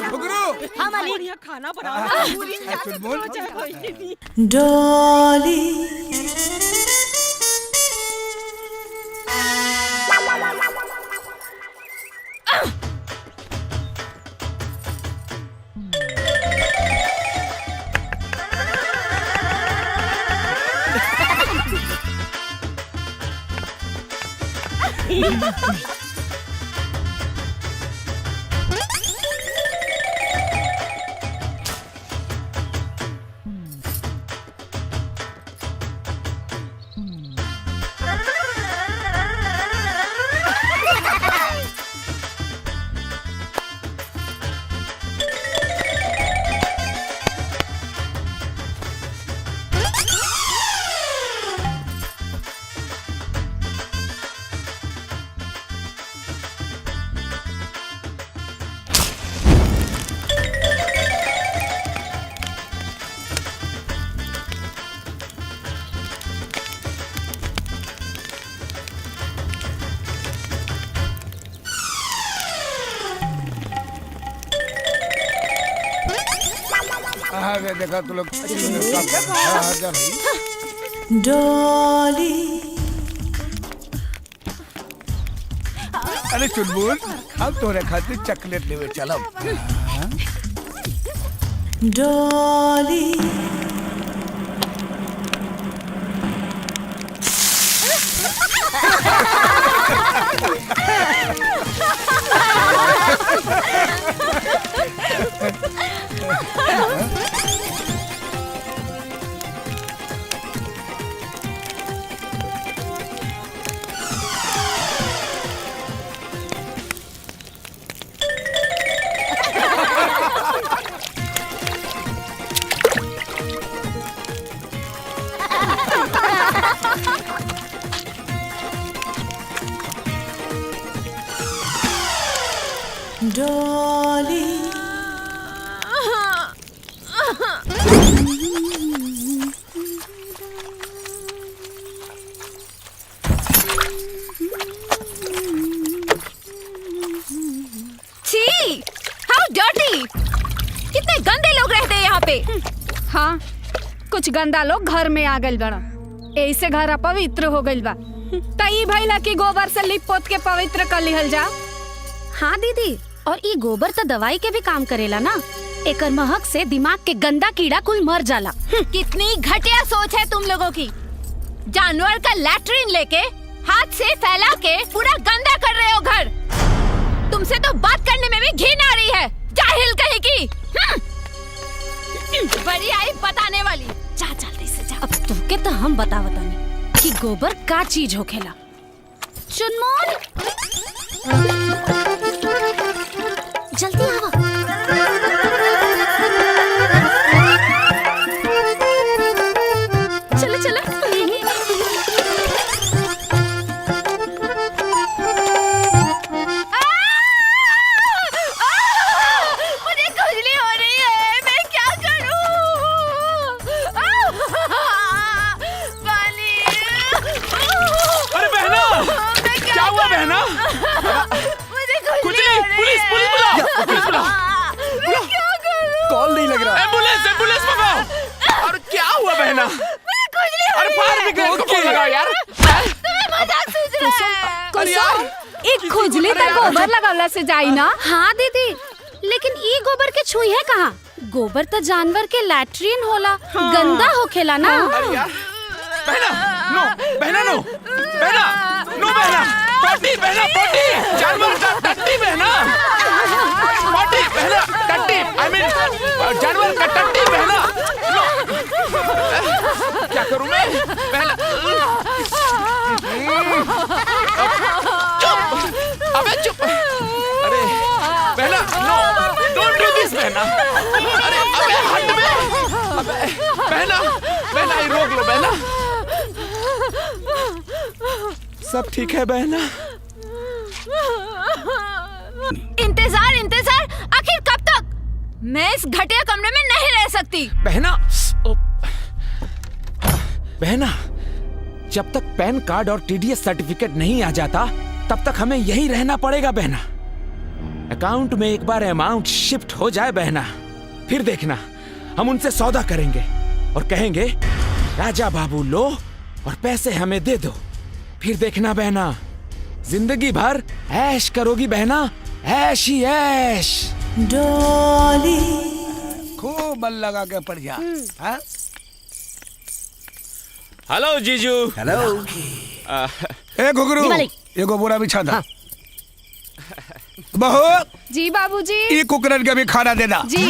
घुघरू हाँ मालिक। बढ़िया खाना बनाओ। डॉली देखा तो लोग डॉली अरे चुनबुल अब तोरे खातिर चॉकलेट लेवे चलब। डॉली डॉली छी, हाउ डर्टी! कितने गंदे लोग रहते हैं यहाँ पे। हाँ, कुछ गंदा लोग घर में आ गइल बड़ा, ऐसे घर अपवित्र हो गइल बा। तई भइला कि गोबर से लिप पोत के पवित्र कर लिहल जा। हाँ दीदी, और ये गोबर तो दवाई के भी काम करेला ना। एकर महक से दिमाग के गंदा कीड़ा कुल मर जाला। कितनी घटिया सोच है तुम लोगों की। जानवर का लैट्रिन लेके हाथ से फैला के पूरा गंदा कर रहे हो घर। तुमसे तो बात करने में भी घिन आ रही है, जाहिल कहीं की। बड़ी आई बताने वाली। जा जल्दी से जा। अब तुमके तो हम बतावतानी कि गोबर का चीज होखेला। चुनमोल जल्दी आवा। चलो चलो। मुझे खुजली हो रही है, मैं क्या करूं? पानी। अरे बहना, क्या हुआ बहना? मुझे पुलिस बुलाओ, पुलिस बुलाओ। कॉल नहीं लग रहा। एम्बुलेंस मंगाओ। और क्या हुआ बहना? अरे फायर ब्रिगेड को फोन लगाओ यार। तुम्हें मजाक सूझ रहा है। कुसुम, एक खुजली तक गोबर लगावला से जाई ना। हाँ दीदी, लेकिन ई गोबर के छुई है कहाँ? गोबर तो जानवर के लैट्रिन होला, गंदा होखेला ना। अरे यार, बहना नो, बहना नो, बहना नो, बहना पोटी, बहना पोटी, जानवर का टट्टी बहना, पोटी बहना, टट्टी, I mean जानवर का टट्टी बहना। क्या करूं मैं बहना? चुप, अबे चुप। अरे बहना नो, डोंट डू दिस बहना। अरे अबे हट में, अबे बहना, बहना ये रोक लो बहना। सब ठीक है बहना? इंतजार, आखिर कब तक? मैं इस घटिया कमरे में नहीं रह सकती। बहना, बहना, जब तक पैन कार्ड और टीडीएस सर्टिफिकेट नहीं आ जाता तब तक हमें यहीं रहना पड़ेगा बहना। अकाउंट में एक बार अमाउंट शिफ्ट हो जाए बहना, फिर देखना हम उनसे सौदा करेंगे और कहेंगे राजा बाबू लो और पैसे हमें दे दो। फिर देखना बहना, जिंदगी भर ऐश करोगी बहना, ऐश ही ऐश। डॉली खूब बल लगा के पड़ जा। हाँ? हेलो जीजू। हेलो। ए घुघरू, एगो बोरा बिछा दा। बहू, जी बाबूजी। ई कुकरन के भी खाना दे दा। जी।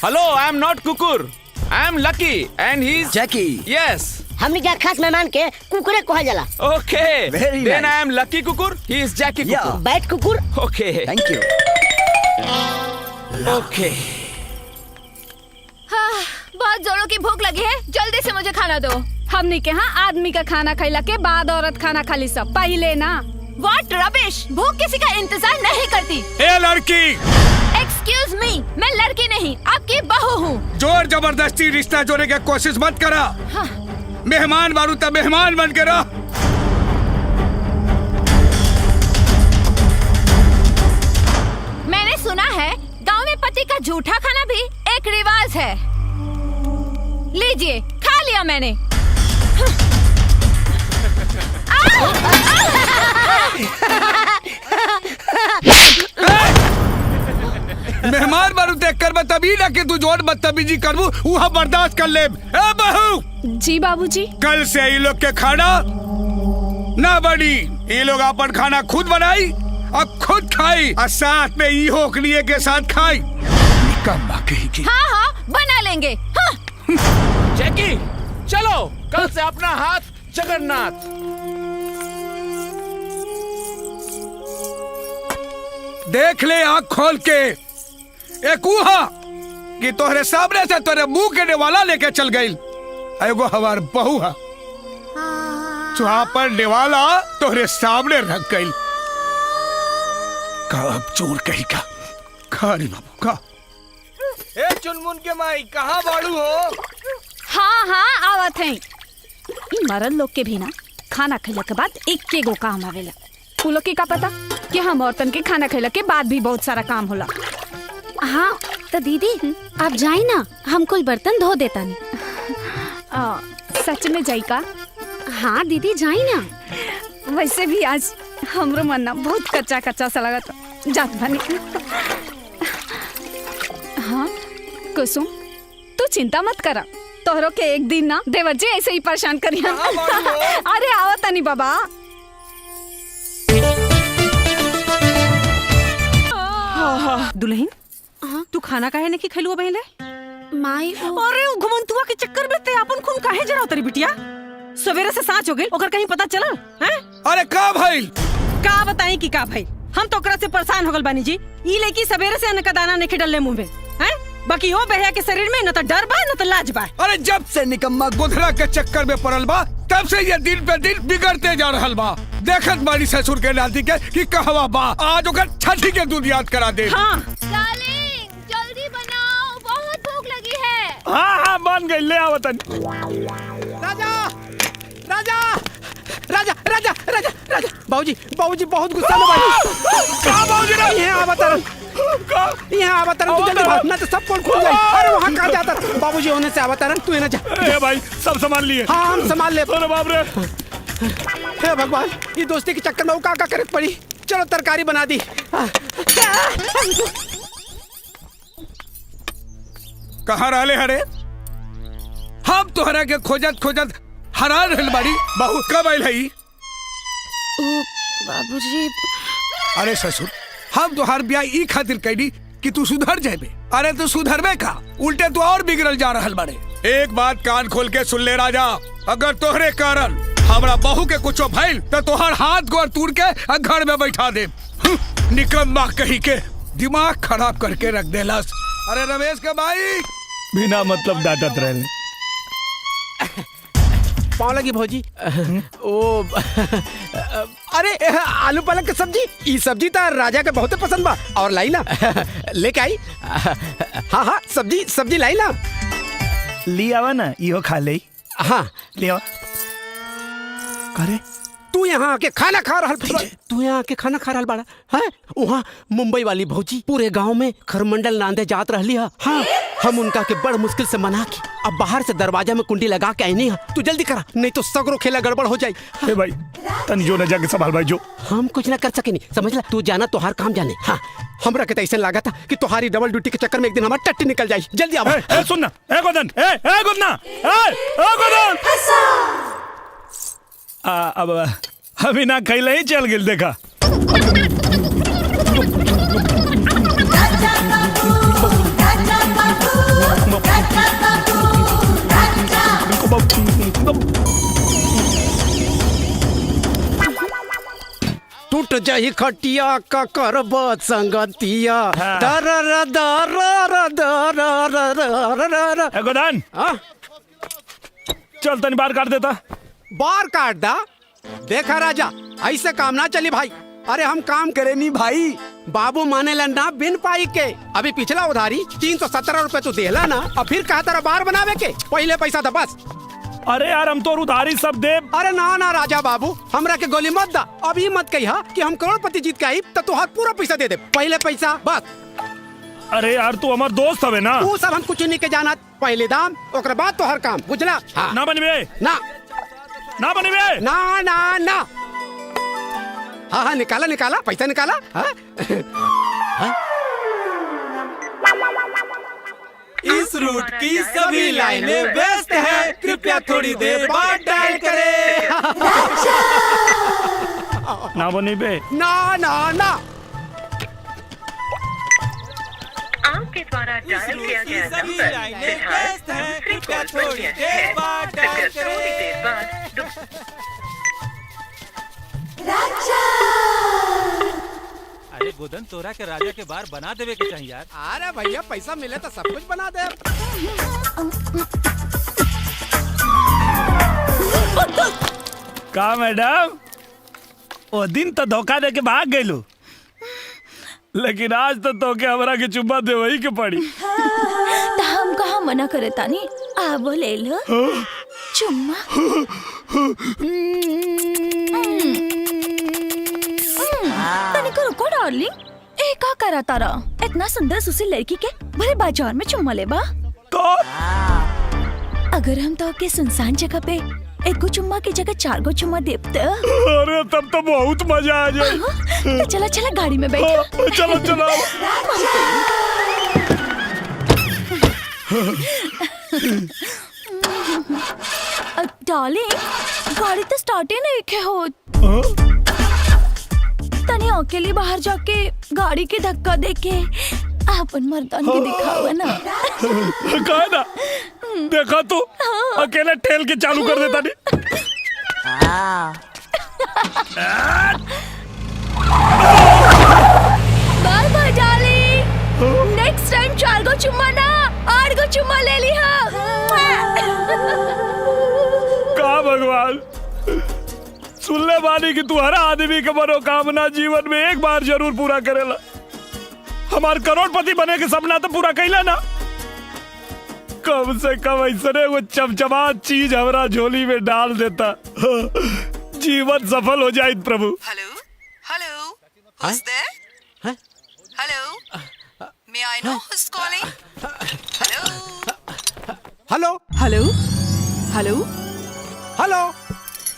हेलो, आई एम नॉट कुकुर, I am lucky and he is Jackie. Yes. हमने क्या खास मेहमान के कुकुरे कहल जाला। Okay, Very then nice. I am lucky कुकुर, ही इज जैकी Yeah. कुकुर। बैट कुकुर। Okay thank you. ओके। हाँ, बहुत जोरों की भूख लगी है, जल्दी से मुझे खाना दो। हमने के यहाँ आदमी का खाना खैला के बाद औरत खाना खाली, सब पहले ना। What rubbish! भूख किसी का इंतजार नहीं करती। ए लड़की, Excuse me, मैं लड़की नहीं, आपकी बहू हूँ। जोर जबरदस्ती रिश्ता जोड़ने की कोशिश मत करा। हाँ। मेहमान बारू तब मेहमान बन के रह। मैंने सुना है गांव में पति का जूठा खाना भी एक रिवाज है। लीजिए, खा लिया मैंने। मेहमान बारू देख कर बतबी ना कि तू जोर बदतमीजी करबू, वहाँ बर्दाश्त कर ले। ए बहू, जी बाबूजी। कल से ये लोग के खाना ना बनी। ये लोग अपन खाना खुद बनाई और खुद खाई और साथ में ई होकलिए के साथ खाई। निकम्मा कहीं की। हाँ हाँ, बना लेंगे। हाँ। जैकी, चलो कल से अपना हाथ जगन्नाथ। देख ले आँख खोल के, एक उहा कि तोहरे सामने से तोरे मुंह के नेवाला लेके चल गई। एगो हमार बहू है, चुहा पर नेवाला तोहरे सामने रख गई। कब चोर कही का खा रे बाबू का। ए चुनमुन के माई, कहाँ बाड़ू हो? हाँ हाँ, आवत हैं। इ मरद लोग के भी ना खाना खैला के बाद एक गो काम आवेला। उ लोग के का पता कि हम औरतन के खाना खैला के बाद भी बहुत सारा काम होला। हाँ, तो दीदी आप जाई ना, हम कुल बर्तन धो देता नहीं। सच में जाई का? हाँ दीदी, जाई ना। वैसे भी आज हमरो मन ना बहुत कच्चा कच्चा सा लगा था। जात बनी। हाँ कुसुम, तू चिंता मत करा, तोहरो के एक दिन ना देवर जी ऐसे ही परेशान करिया। अरे आओ तनी बाबा। दुल्हन, तू खाना काहे नहीं खैलुआ बहले? माई अरे घुमंतुआ के चक्कर में ते अपन खून काहे जराव तरी बिटिया? सवेरे से सांच हो गई, ओकर कहीं पता चलल? हैं? अरे का भाई? का बताई कि का भाई? हम तो ओकरा से परेशान हो गल बानी जी। ई लेकी सवेरे से अन्न का दाना नहीं डलले मुंह में, हैं? बाकी वो बहया के शरीर में न तो डर बा न तो लाज बा। अरे जब से निकम्मा गोधरा के चक्कर में पड़ल बा, तब से ये दिन पे दिन बिगड़ते जा रहल बा। देखत बानी ससुर के नाती के कि कहवा बा, आज ओकर छठी के दूध याद करा दे। हाँ डार्लिंग, जल्दी बनाओ, बहुत भूख लगी है। हाँ हाँ, बन गई, ले आवतन। राजा राजा राजा राजा राजा राजा बाबूजी बाबूजी बहुत गुस्सा में बाजी। का बाबूजी रे? यहाँ अवतरण, यहाँ अवतरण, तू जल्दी भाग, ना तो सब कौन खुल जाए। अरे वहाँ कहाँ जाता? बाबूजी होने से अवतरण, तू ना जा। ए भाई, सब सामान लिए। हाँ हम संभाल ले। अरे बाप रे। हे भगवान, ये दोस्ती के चक्कर में वो का करे पड़ी। चलो तरकारी बना दी। कहाँ रहले हरे? हम तोहरा के खोजत खोजत हरा रहल बाड़ी। बहू कब आइल हई? बाबूजी, अरे ससुर, हम तोहार ब्याह ई खातिर कैली कि तू सुधर जाबे। अरे तू सुधरबे का, उल्टे तू और बिगड़ल जा रहल बाड़े। एक बात कान खोल के सुन ले राजा, अगर तोहरे कारण हमरा बहू के कुछो भइल तो तोहार हाथ गोर तोड़ के घर में बैठा दे। निकम्मा कही के दिमाग खराब करके रख देलस। अरे रमेश के भाई बिना मतलब डांटत रहले। पाव लगी भौजी। ओ अरे आलू पालक की सब्जी, ई सब्जी तो राजा के बहुत पसंद बा। और लाई ना लेके आई। हाँ हाँ, सब्जी सब्जी लाई ना। ली आवा ना, इहो खा ले। हाँ ले आवा। करे तू यहाँ आके खाना खा रहा तू यहाँ आके खाना खा रहा बाड़ा है? वहाँ मुंबई वाली भौजी पूरे गांव में खरमंडल नांदे जात रहली है। हाँ, हम उनका के बड़ मुश्किल से मना के अब बाहर से दरवाजा में कुंडी लगा के आई नहीं है। तू जल्दी करा, नहीं तो सगरो खेला गड़बड़ हो जाए। ए भाई तनी जो न जाके संभाल भाई जो। हम कुछ ना कर सके नहीं, समझ ला। तू जाना तो हर काम जाने। हाँ, हमरा के ऐसे लगा था कि तुम्हारी डबल ड्यूटी के चक्कर में एक दिन हमारी टट्टी निकल जाए। जल्दी आओ। ए सुन ना, ए गोदन, ए गोदना, ए गोदन। अब अभी ना खैले ही चल गिल देखा। टूट जाही खटिया का करब संगतिया। दर दर दर ए गोदन, चल तनी बार काट देता। बार काट दा। देखा राजा, ऐसे काम ना चली भाई। अरे हम काम करे नहीं भाई, बाबू माने ला ना बिन पाई के। अभी पिछला उधारी 317 रुपए तो देला ना, अब फिर कहा तारा बार बनावे के। पहले पैसा था बस। अरे यार हम तो उधारी सब दे। अरे ना ना राजा बाबू, हमरा के गोली मत दा। अभी मत कहिया कि हम करोड़पति जीत के आई तो तुहार पूरा पैसा दे दे। पहले पैसा बस। अरे यार तू हमार दोस्त हवे ना। तू सब हम कुछ नहीं के जानत। पहले दाम ओकरे बाद तो हर काम, बुझला? हाँ। ना बनबे ना ना बनबे ना ना ना। हाँ हाँ निकाला निकाला, पैसा निकाला। हाँ? हाँ? इस रूट की सभी लाइनें व्यस्त हैं, कृपया थोड़ी देर बाद डायल करें। ना बनबे ना ना ना। आपके द्वारा डायल किया गया नंबर व्यस्त हैं, कृपया थोड़ी देर बाद डायल करें। अरे गोदन, तोरा के राजा के बार बना देवे के चाहिए यार। अरे भैया पैसा मिले तो सब कुछ बना दे। का मैडम, ओ दिन तो धोखा दे के भाग गइलू, लेकिन आज तो के हमरा के चुम्मा देवही के पड़ी। तो हम कहाँ मना करे तानी, आबो ले लो चुम्मा। तनिको रुको डार्लिंग, ए का करा तारा? इतना सुंदर सुसी लड़की के भले बाजार में चुम्मा लेबा? तो अगर हम तो के सुनसान जगह पे एक गो चुम्मा की जगह 4 गो चुम्मा देते। अरे तब तो बहुत मजा आ जाए। तो चला चला गाड़ी में बैठो। चलो चलो। डार्लिंग, गाड़ी तो स्टार्ट ही नहीं के हो। तनी अकेले बाहर जाके गाड़ी के धक्का देके अपन मर्दान के दिखावा ना। कहा ना, देखा तू अकेले ठेल के चालू कर देता नहीं। Bye bye darling, next time 4 गो चुम्मा ना 8 गो चुम्मा ले ली। का भगवान, सुनले बानी कि तू हर आदमी के मनोकामना जीवन में एक बार जरूर पूरा करेला। हमार करोड़पति बने के सपना तो पूरा कैला ना। कम से कम ऐसे वो चमचमा चीज हमारा झोली में डाल देता, जीवन सफल हो जाए प्रभु। Hello hello, who's there? Hello, may I know who's calling? Hello hello hello hello hello.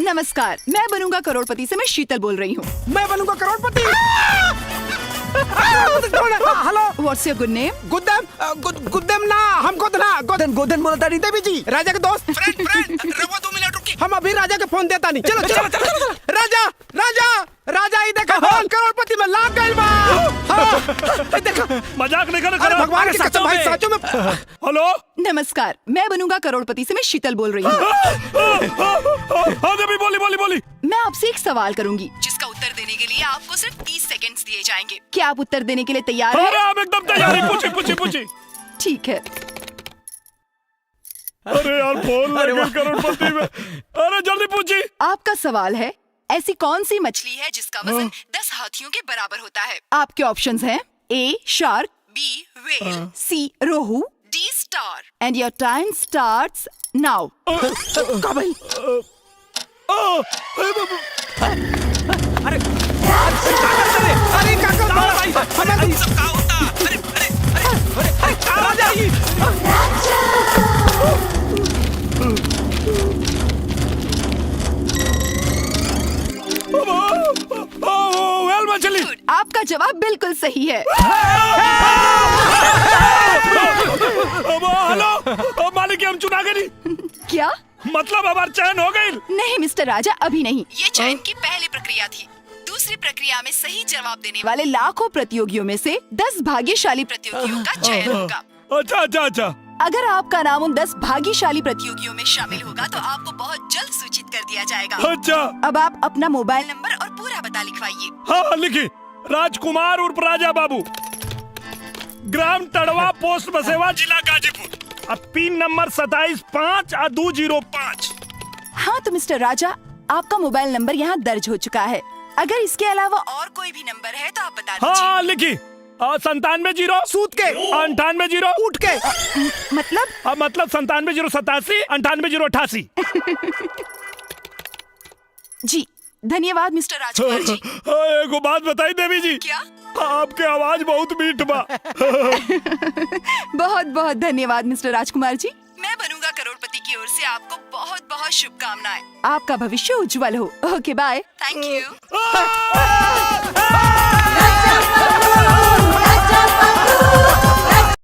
नमस्कार, मैं बनूंगा करोड़पति से मैं शीतल बोल रही हूँ। मैं बनूंगा करोड़पति। Hello, what's your good name? गुद्देम ना, हम गोदन बोलता नहीं देवी जी, राजा के दोस्त। फ्रेंड रवो 2 मिनट रुकी, हम अभी राजा के फोन देता नहीं। चलो चलो चलो। राजा राजा राजा, ये देखा फोन करोड़पति में लाग गइल बा। हां देखा, मजाक नहीं कर। अरे भगवान की कसम भाई, सचो में। हेलो नमस्कार, मैं बनूंगा करोड़पति से मैं शीतल बोल रही हूँ। हाँ देवी, बोली। मैं आपसे एक सवाल करूंगी जिसका उत्तर देने के लिए आपको सिर्फ 30 सेकंड्स दिए जाएंगे। क्या आप उत्तर देने के लिए तैयार हैं? अरे आप एकदम तैयार हैं। पूछी। ठीक है। अरे यार फोन लग गया करोड़पति में। अरे जल्दी पूछी। आपका सवाल है, ऐसी कौन सी मछली है जिसका वजन 10 हाथियों के बराबर होता है? आपके ऑप्शंस हैं A shark, B whale, C rohu, D star. And your time starts now. का भाई अरे अरे काका अरे सब कहाँ होता? अरे कहाँ राजा? वेल मछली। आपका जवाब बिल्कुल सही है। हेलो मालिक, हम चुना गए नहीं। क्या मतलब हमार चयन हो गई? नहीं मिस्टर राजा, अभी नहीं। ये चयन की पहली प्रक्रिया थी। दूसरी प्रक्रिया में सही जवाब देने वाले लाखों प्रतियोगियों में से 10 भाग्यशाली प्रतियोगियों का चयन होगा। अच्छा अच्छा अच्छा। अगर आपका नाम उन 10 भाग्यशाली प्रतियोगियों में शामिल होगा तो आपको बहुत जल्द सूचित कर दिया जाएगा। अच्छा। अब आप अपना मोबाइल नंबर और पूरा पता लिखवाइए। हाँ लिखी। राजकुमार उर्फ राजा बाबू, ग्राम तड़वा, पोस्ट बसेवा, जिला गाजीपुर। अब पिन नंबर 275205। हाँ तो मिस्टर राजा, आपका मोबाइल नंबर यहाँ दर्ज हो चुका है। अगर इसके अलावा और कोई भी नंबर है तो आप बता दीजिए। हाँ लिखी। 97 सूत के 98 उठ के मतलब 97 87 98 88। जी धन्यवाद मिस्टर राजकुमार जी। एगो बात बताई देवी जी। क्या? आपके आवाज बहुत मीठ बा। बहुत बहुत धन्यवाद मिस्टर राजकुमार जी। मैं बनूंगा करोड़पति की ओर से आपको बहुत बहुत शुभकामनाएं। आपका भविष्य उज्जवल हो। ओके बाय। Thank you.